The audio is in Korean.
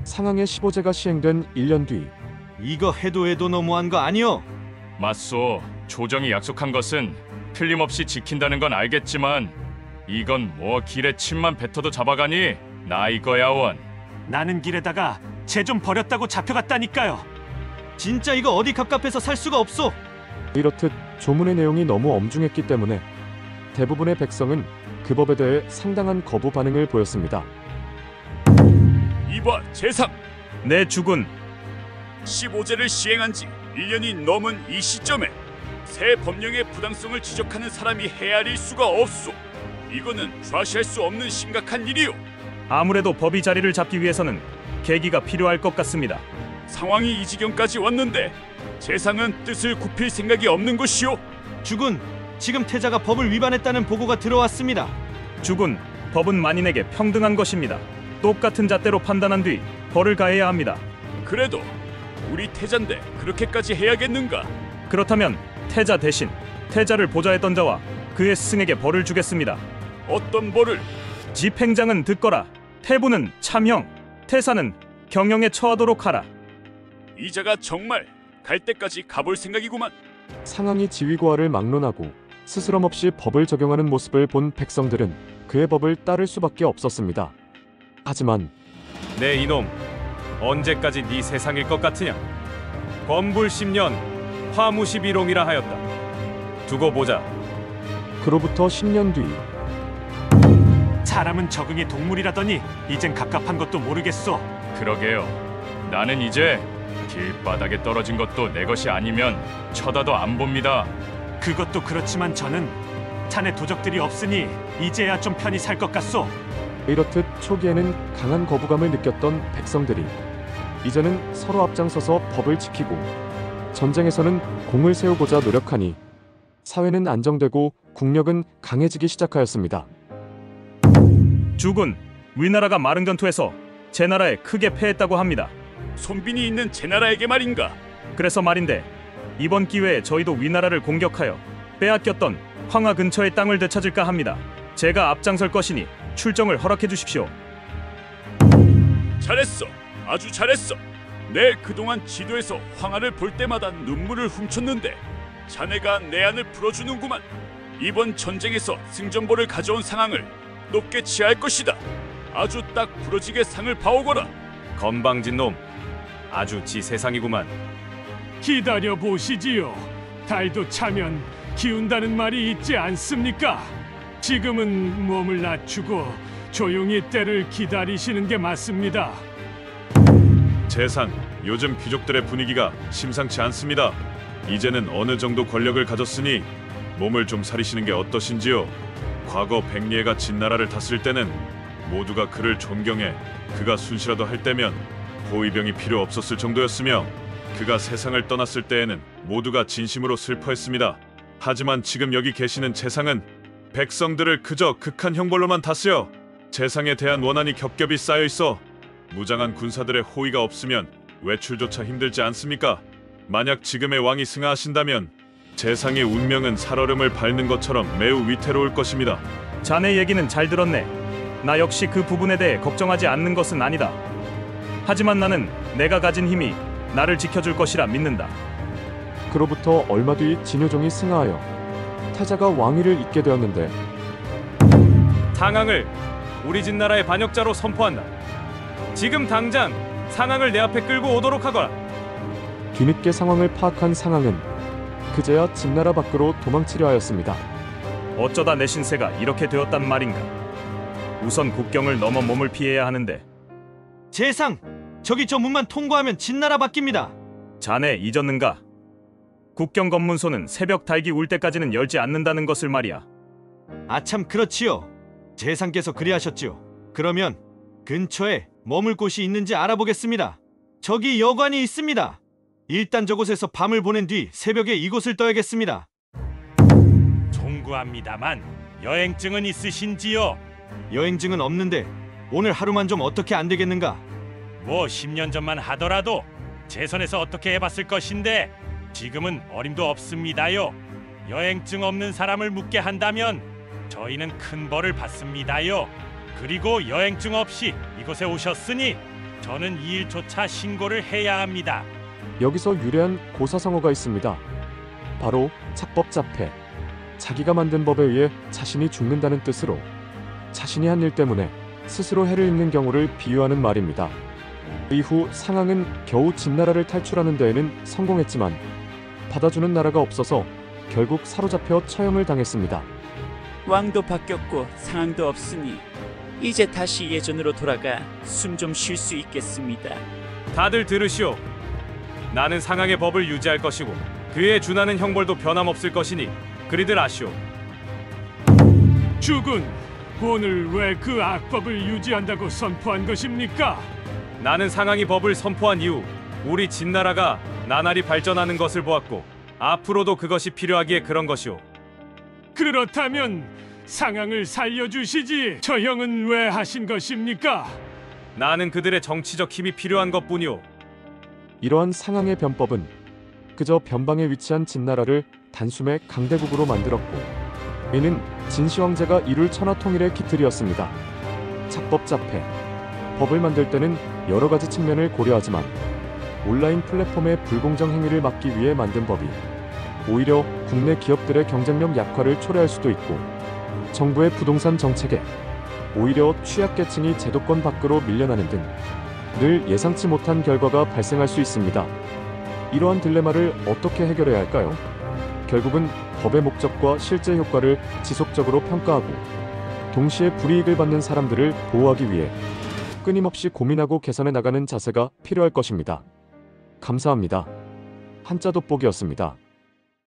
상항의 15제가 시행된 1년 뒤 이거 해도 너무한 거 아니오? 맞소. 조정이 약속한 것은 틀림없이 지킨다는 건 알겠지만 이건 뭐 길에 침만 뱉어도 잡아가니 나 이거야 원. 나는 길에다가 쟤 좀 버렸다고 잡혀갔다니까요. 진짜 이거 어디 갑갑해서 살 수가 없소. 이렇듯 조문의 내용이 너무 엄중했기 때문에 대부분의 백성은 그 법에 대해 상당한 거부 반응을 보였습니다. 이봐 재상, 내 주군, 15제를 시행한 지 1년이 넘은 이 시점에 새 법령의 부당성을 지적하는 사람이 헤아릴 수가 없소. 이거는 좌시할 수 없는 심각한 일이오. 아무래도 법이 자리를 잡기 위해서는 계기가 필요할 것 같습니다. 상황이 이 지경까지 왔는데 재상은 뜻을 굽힐 생각이 없는 것이오. 주군, 지금 태자가 법을 위반했다는 보고가 들어왔습니다. 주군, 법은 만인에게 평등한 것입니다. 똑같은 잣대로 판단한 뒤 벌을 가해야 합니다. 그래도 우리 태자인데 그렇게까지 해야겠는가? 그렇다면 태자 대신 태자를 보좌했던 자와 그의 스승에게 벌을 주겠습니다. 어떤 벌을? 집행장은 듣거라. 태부는 참형, 태사는 경영에 처하도록 하라. 이자가 정말 갈 때까지 가볼 생각이구만. 상항이 지위고하를 막론하고 스스럼 없이 법을 적용하는 모습을 본 백성들은 그의 법을 따를 수밖에 없었습니다. 하지만 네 이놈, 언제까지 네 세상일 것 같으냐? 권불 10년, 화무시비롱이라 하였다. 두고 보자. 그로부터 10년 뒤 사람은 적응이 동물이라더니 이젠 갑갑한 것도 모르겠소. 그러게요. 나는 이제 길바닥에 떨어진 것도 내 것이 아니면 쳐다도 안 봅니다. 그것도 그렇지만 저는 자네 도적들이 없으니 이제야 좀 편히 살 것 같소. 이렇듯 초기에는 강한 거부감을 느꼈던 백성들이 이제는 서로 앞장서서 법을 지키고 전쟁에서는 공을 세우고자 노력하니 사회는 안정되고 국력은 강해지기 시작하였습니다. 주군, 위나라가 마릉전투에서 제 나라에 크게 패했다고 합니다. 손빈이 있는 제 나라에게 말인가? 그래서 말인데 이번 기회에 저희도 위나라를 공격하여 빼앗겼던 황하 근처의 땅을 되찾을까 합니다. 제가 앞장설 것이니 출정을 허락해 주십시오. 잘했어, 아주 잘했어. 내 그동안 지도에서 황하를 볼 때마다 눈물을 훔쳤는데 자네가 내 안을 풀어주는구만. 이번 전쟁에서 승전보를 가져온 상황을 높게 치할 것이다. 아주 딱 부러지게 상을 봐오거라. 건방진 놈, 아주 지 세상이구만. 기다려 보시지요. 달도 차면 기운다는 말이 있지 않습니까? 지금은 몸을 낮추고 조용히 때를 기다리시는 게 맞습니다. 재상, 요즘 귀족들의 분위기가 심상치 않습니다. 이제는 어느 정도 권력을 가졌으니 몸을 좀 사리시는 게 어떠신지요? 과거 백리해가 진나라를 다스릴 때는 모두가 그를 존경해 그가 순시라도 할 때면 호위병이 필요 없었을 정도였으며 그가 세상을 떠났을 때에는 모두가 진심으로 슬퍼했습니다. 하지만 지금 여기 계시는 재상은 백성들을 그저 극한 형벌로만 다스려 재상에 대한 원한이 겹겹이 쌓여있어 무장한 군사들의 호의가 없으면 외출조차 힘들지 않습니까? 만약 지금의 왕이 승하하신다면 재상의 운명은 살얼음을 밟는 것처럼 매우 위태로울 것입니다. 자네 얘기는 잘 들었네. 나 역시 그 부분에 대해 걱정하지 않는 것은 아니다. 하지만 나는 내가 가진 힘이 나를 지켜줄 것이라 믿는다. 그로부터 얼마 뒤 진효종이 승하하여 태자가 왕위를 잇게 되었는데 상항을 우리 진 나라의 반역자로 선포한다. 지금 당장 상항을 내 앞에 끌고 오도록 하거라. 뒤늦게 상황을 파악한 상항은 그제야 진나라 밖으로 도망치려 하였습니다. 어쩌다 내 신세가 이렇게 되었단 말인가. 우선 국경을 넘어 몸을 피해야 하는데 재상, 저기 저 문만 통과하면 진나라 바뀝니다. 자네 잊었는가? 국경 검문소는 새벽 달기 울 때까지는 열지 않는다는 것을 말이야. 아참 그렇지요. 재상께서 그리하셨지요. 그러면 근처에 머물 곳이 있는지 알아보겠습니다. 저기 여관이 있습니다. 일단 저곳에서 밤을 보낸 뒤 새벽에 이곳을 떠야겠습니다. 송구합니다만 여행증은 있으신지요? 여행증은 없는데 오늘 하루만 좀 어떻게 안 되겠는가? 뭐 10년 전만 하더라도 제 손에서 어떻게 해봤을 것인데 지금은 어림도 없습니다요. 여행증 없는 사람을 묵게 한다면 저희는 큰 벌을 받습니다요. 그리고 여행증 없이 이곳에 오셨으니 저는 이 일조차 신고를 해야 합니다. 여기서 유래한 고사성어가 있습니다. 바로 착법자폐. 자기가 만든 법에 의해 자신이 죽는다는 뜻으로 자신이 한 일 때문에 스스로 해를 입는 경우를 비유하는 말입니다. 이후 상황은 겨우 진나라를 탈출하는 데에는 성공했지만 받아주는 나라가 없어서 결국 사로잡혀 처형을 당했습니다. 왕도 바뀌었고 상황도 없으니 이제 다시 예전으로 돌아가 숨 좀 쉴 수 있겠습니다. 다들 들으시오. 나는 상황의 법을 유지할 것이고 그에 준하는 형벌도 변함없을 것이니 그리들 아시오. 죽은 오늘 왜 그 악법을 유지한다고 선포한 것입니까? 나는 상황이 법을 선포한 이후 우리 진나라가 나날이 발전하는 것을 보았고 앞으로도 그것이 필요하기에 그런 것이오. 그렇다면 상황을 살려주시지 저 형은 왜 하신 것입니까? 나는 그들의 정치적 힘이 필요한 것뿐이오. 이러한 상황의 변법은 그저 변방에 위치한 진나라를 단숨에 강대국으로 만들었고 이는 진시황제가 이룰 천하통일의 기틀이었습니다. 착법자폐. 법을 만들 때는 여러 가지 측면을 고려하지만 온라인 플랫폼의 불공정 행위를 막기 위해 만든 법이 오히려 국내 기업들의 경쟁력 약화를 초래할 수도 있고 정부의 부동산 정책에 오히려 취약계층이 제도권 밖으로 밀려나는 등 늘 예상치 못한 결과가 발생할 수 있습니다. 이러한 딜레마를 어떻게 해결해야 할까요? 결국은 법의 목적과 실제 효과를 지속적으로 평가하고 동시에 불이익을 받는 사람들을 보호하기 위해 끊임없이 고민하고 개선해 나가는 자세가 필요할 것입니다. 감사합니다. 한자 돋보기였습니다.